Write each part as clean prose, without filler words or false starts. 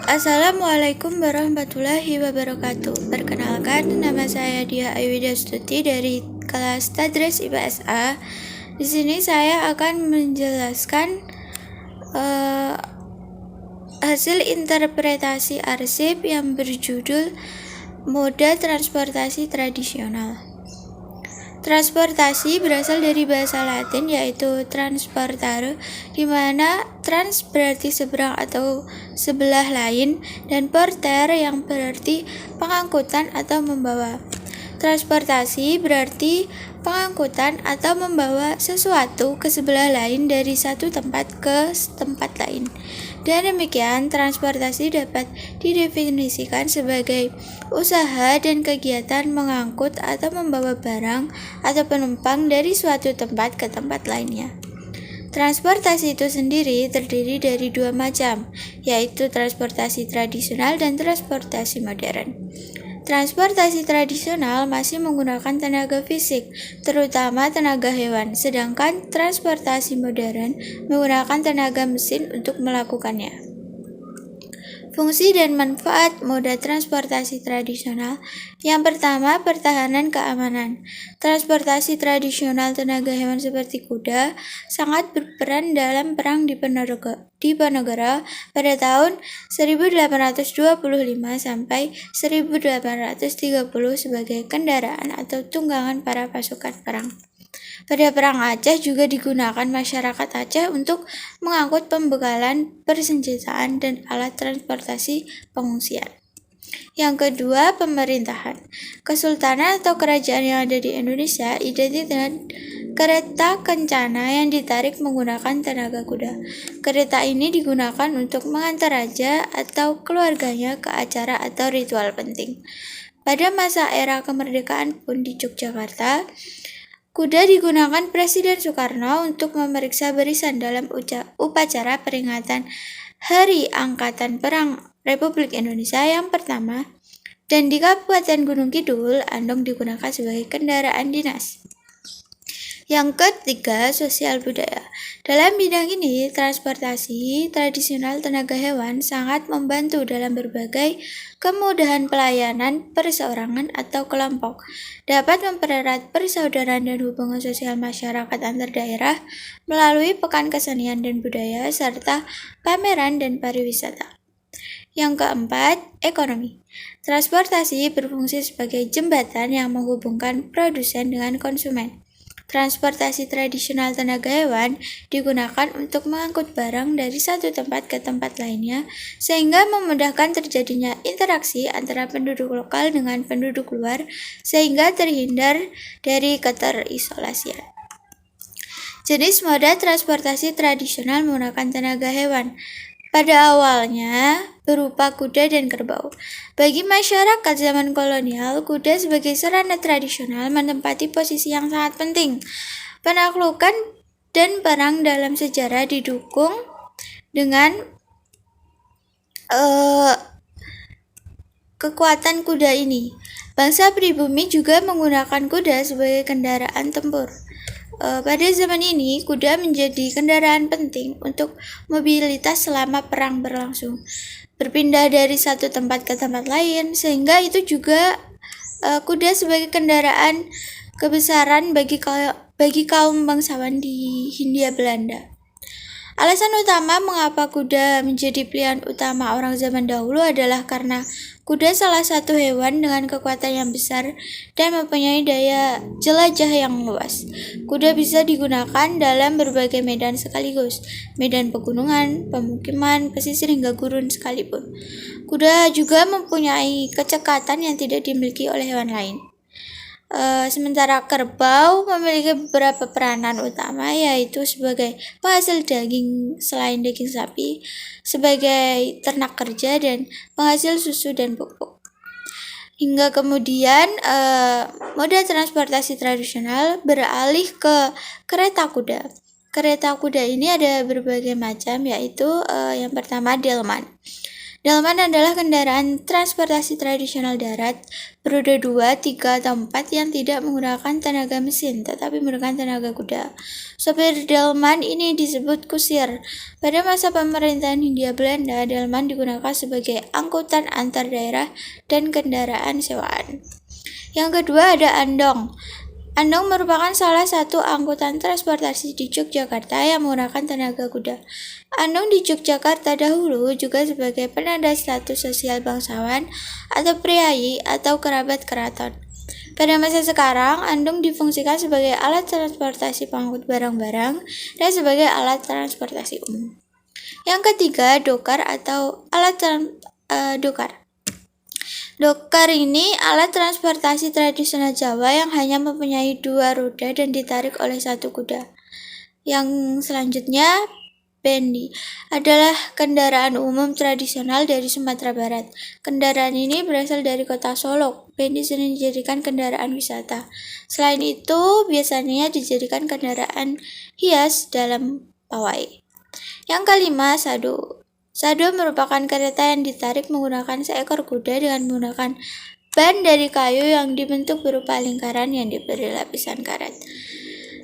Assalamualaikum warahmatullahi wabarakatuh. Perkenalkan, nama saya Dia Ayuda Stuti dari kelas Tadres IPS A. Di sini saya akan menjelaskan hasil interpretasi arsip yang berjudul Moda Transportasi Tradisional. Transportasi berasal dari bahasa Latin yaitu transportare, di mana trans berarti seberang atau sebelah lain dan porter yang berarti pengangkutan atau membawa. Transportasi berarti pengangkutan atau membawa sesuatu ke sebelah lain dari satu tempat ke tempat lain. Dan demikian, transportasi dapat didefinisikan sebagai usaha dan kegiatan mengangkut atau membawa barang atau penumpang dari suatu tempat ke tempat lainnya. Transportasi itu sendiri terdiri dari dua macam, yaitu transportasi tradisional dan transportasi modern. Transportasi tradisional masih menggunakan tenaga fisik, terutama tenaga hewan, sedangkan transportasi modern menggunakan tenaga mesin untuk melakukannya. Fungsi dan manfaat moda transportasi tradisional. Yang pertama, pertahanan keamanan. Transportasi tradisional tenaga hewan seperti kuda sangat berperan dalam perang di Diponegoro pada tahun 1825 sampai 1830 sebagai kendaraan atau tunggangan para pasukan perang. Pada Perang Aceh juga digunakan masyarakat Aceh untuk mengangkut pembekalan, persenjataan, dan alat transportasi pengungsian. Yang kedua, pemerintahan. Kesultanan atau kerajaan yang ada di Indonesia identik dengan kereta kencana yang ditarik menggunakan tenaga kuda. Kereta ini digunakan untuk mengantar raja atau keluarganya ke acara atau ritual penting. Pada masa era kemerdekaan pun di Yogyakarta, kuda digunakan Presiden Soekarno untuk memeriksa barisan dalam upacara peringatan Hari Angkatan Perang Republik Indonesia yang pertama, dan di Kabupaten Gunung Kidul, andong digunakan sebagai kendaraan dinas. Yang ketiga, sosial budaya. Dalam bidang ini, transportasi tradisional tenaga hewan sangat membantu dalam berbagai kemudahan pelayanan perseorangan atau kelompok, dapat mempererat persaudaraan dan hubungan sosial masyarakat antar daerah melalui pekan kesenian dan budaya serta pameran dan pariwisata. Yang keempat, ekonomi. Transportasi berfungsi sebagai jembatan yang menghubungkan produsen dengan konsumen. Transportasi tradisional tenaga hewan digunakan untuk mengangkut barang dari satu tempat ke tempat lainnya, sehingga memudahkan terjadinya interaksi antara penduduk lokal dengan penduduk luar, sehingga terhindar dari keterisolasian. Jenis moda transportasi tradisional menggunakan tenaga hewan. Pada awalnya berupa kuda dan kerbau. Bagi masyarakat zaman kolonial, kuda sebagai sarana tradisional menempati posisi yang sangat penting. Penaklukan dan perang dalam sejarah didukung dengan kekuatan kuda ini. Bangsa pribumi juga menggunakan kuda sebagai kendaraan tempur. Pada zaman ini, kuda menjadi kendaraan penting untuk mobilitas selama perang berlangsung. Berpindah dari satu tempat ke tempat lain, sehingga itu juga kuda sebagai kendaraan kebesaran bagi kaum bangsawan di Hindia Belanda. Alasan utama mengapa kuda menjadi pilihan utama orang zaman dahulu adalah karena kuda salah satu hewan dengan kekuatan yang besar dan mempunyai daya jelajah yang luas. Kuda bisa digunakan dalam berbagai medan sekaligus, medan pegunungan, pemukiman, pesisir hingga gurun sekalipun. Kuda juga mempunyai kecekatan yang tidak dimiliki oleh hewan lain. Sementara kerbau memiliki beberapa peranan utama, yaitu sebagai penghasil daging selain daging sapi, sebagai ternak kerja, dan penghasil susu dan pupuk. Hingga kemudian moda transportasi tradisional beralih ke kereta kuda. Kereta kuda ini ada berbagai macam, yaitu yang pertama delman. Delman adalah kendaraan transportasi tradisional darat beroda 2, 3, atau 4 yang tidak menggunakan tenaga mesin tetapi menggunakan tenaga kuda. Sopir delman ini disebut kusir. Pada masa pemerintahan Hindia Belanda, delman digunakan sebagai angkutan antar daerah dan kendaraan sewaan. Yang kedua ada andong. Andong merupakan salah satu angkutan transportasi di Yogyakarta yang menggunakan tenaga kuda. Andong di Yogyakarta dahulu juga sebagai penanda status sosial bangsawan atau priayi atau kerabat keraton. Pada masa sekarang, andong difungsikan sebagai alat transportasi pengangkut barang-barang dan sebagai alat transportasi umum. Yang ketiga, dokar atau alat dokar. Dokar ini alat transportasi tradisional Jawa yang hanya mempunyai 2 roda dan ditarik oleh 1 kuda. Yang selanjutnya, bendi adalah kendaraan umum tradisional dari Sumatera Barat. Kendaraan ini berasal dari kota Solok. Bendi sering dijadikan kendaraan wisata. Selain itu, biasanya dijadikan kendaraan hias dalam pawai. Yang kelima, sado. Sado merupakan kereta yang ditarik menggunakan seekor kuda dengan menggunakan ban dari kayu yang dibentuk berupa lingkaran yang diberi lapisan karet.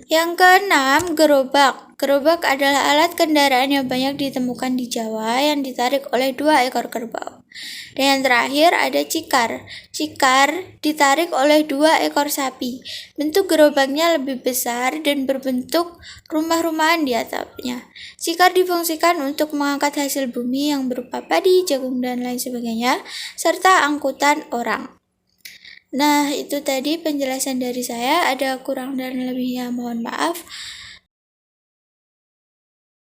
Yang keenam, gerobak. Gerobak adalah alat kendaraan yang banyak ditemukan di Jawa yang ditarik oleh 2 ekor kerbau. Dan yang terakhir ada cikar. Cikar ditarik oleh 2 ekor sapi. Bentuk gerobaknya lebih besar dan berbentuk rumah-rumahan di atapnya. Cikar difungsikan untuk mengangkat hasil bumi yang berupa padi, jagung, dan lain sebagainya, serta angkutan orang. Nah, itu tadi penjelasan dari saya. Ada kurang dan lebihnya mohon maaf.